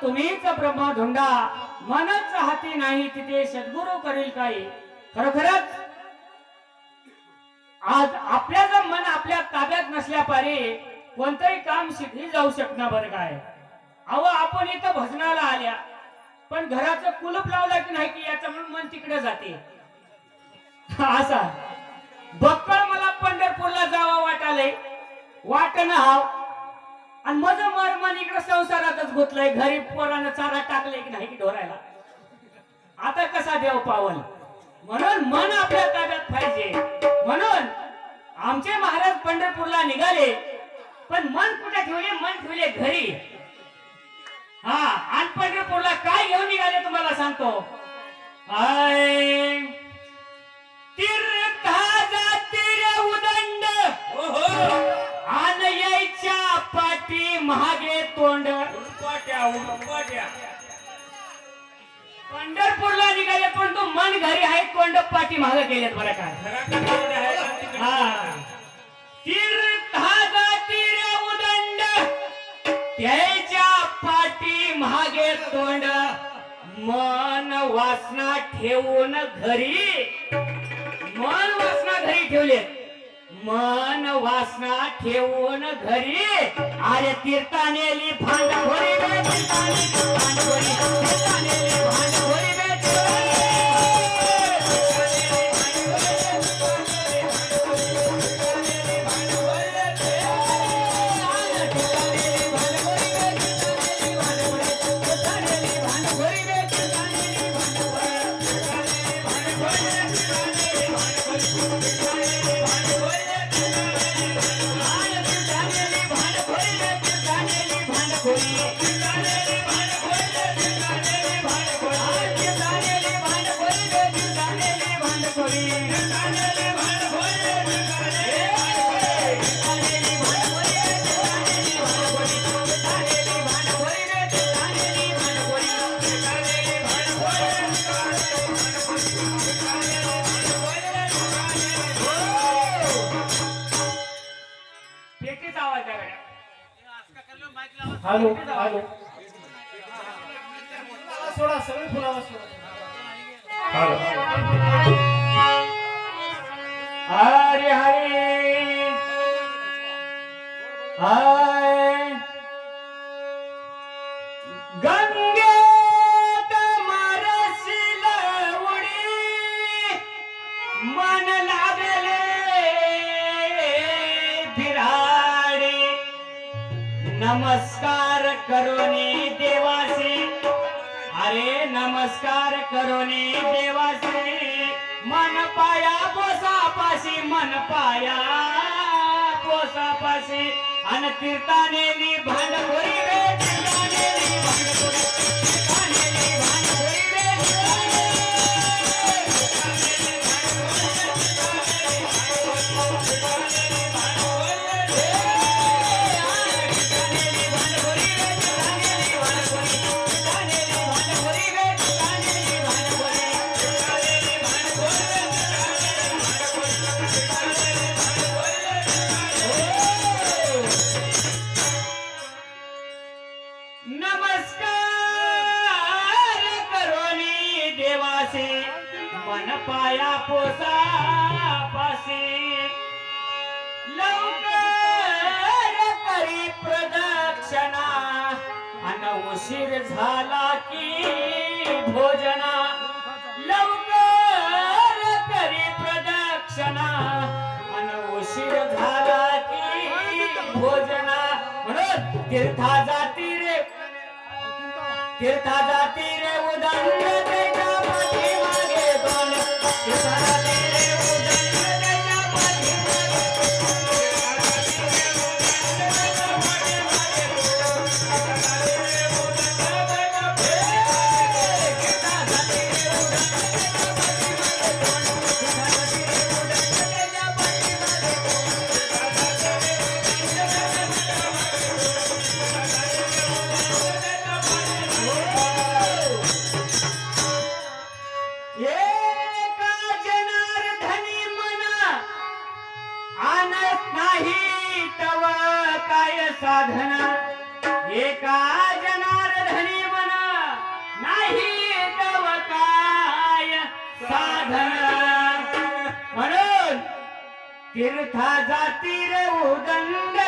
तुम्हीच ब्रह्मधुंडा, मनच हाती नाही तिथे सद्गुरु करील काही. खरोखरच आज आपल्या जर मन आपल्या ताब्यात नसल्या पारी कोणतंही काम सिद्धी जाऊ शकणार. बरं काय अहो, आपण इथं भजनाला आल्या पण घराचं कुलूप लावलं की नाही की याचं म्हणून मन तिकडे जाते. असा बक्कळ मला पंढरपूरला जावा वाटालय, वाटणं हाव आणि माझं मन इकडे संसारातच गुतलंय. घरी पोरानं चारा टाकले की नाही की ढोरायला. आता कसा देव पावल, म्हणून मन आपल्या ताब्यात पाहिजे. म्हणून आमचे महाराज पंढरपूरला निघाले पण मन कुठे ठेवले? मन ठेवले घरी. हा, आणि पंढरपूरला काय घेऊन निघाले तुम्हाला सांगतो. तीर्था तीर उदंड आन यायच्या पाठी महागे तोंड. पंढरपूरला निघाले पण तो मन घरी आहे, तोंड पाठी मागे गेलेत. बरं काय हा, तीर्था तीर उदंड त्याच्या पाठी महागे तोंड. मन वासना ठेवून घरी, मन वासना घरी ठेवले. मन वासना ठेवून घरी अरे तीर्थानेली भांडखोरी बे, तीर्थानेली भांडखोरी, तीर्थानेली भांडखोरी बे. हॅलो हॅलो, सोडा सगळे फुलावा सोडा. हरे हरे हाय गंगेत मारशील उडी मन लागले बिराडी. नमस्कार करोनी देवासी, अरे नमस्कार करोनी देवासी. मन पाया पोसापाशी, मन पाया पोसापाशी. अन तीर्थानेली भांडखोरी रे, तीर्थानेली भांडखोरी, तीर्थानेली भांडखोरी रे. मन पाया पोसा पासी. लवकर करी प्रदक्षिणा अन उशीर झाला की भोजना. लवकर करी प्रदक्षिणा अन उशीर झाला की भोजना. म्हणून तीर्था जाती रे, तीर्था जाती रे उदंड त्याच्या पाठी मागे तोंड. तीर्था जाती रे उदंड त्याच्या पाठी मागे धन म्हणून तीर्था जाती रे उदंड